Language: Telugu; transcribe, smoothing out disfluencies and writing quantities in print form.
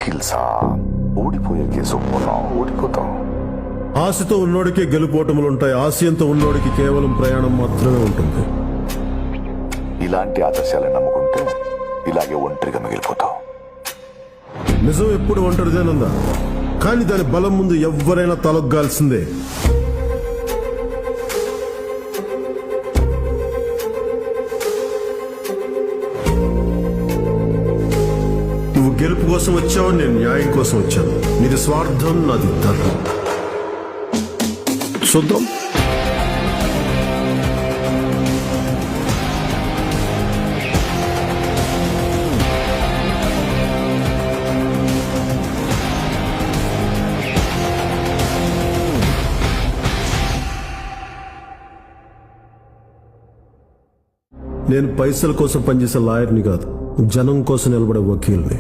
వకీల్ సాబ్, ఓడిపోయే కేసు ఒప్పుకున్నాం, ఓడిపోతాం. ఆశతో ఉన్నోడికి గెలుపోటములుంటాయి, ఆశయంతో ఉన్నోడికి కేవలం ప్రయాణం మాత్రమే ఉంటుంది. ఇలాంటి ఆదర్శాలను నమ్ముకుంటే ఇలాగే ఒంటరిగా మిగిలిపోతాం. నిజం ఎప్పుడు ఒంటరిదేనందా, కానీ దాని బలం ముందు ఎవ్వరైనా తలొగ్గాల్సిందే. నువ్వు గెలుపు కోసం వచ్చావు, నేను న్యాయం కోసం వచ్చాను. నీది స్వార్థం, నాది ధర్మం. చూద్దాం. నేను పైసల కోసం పనిచేసే లాయర్ని కాదు, జనం కోసం నిలబడే వకీల్ని.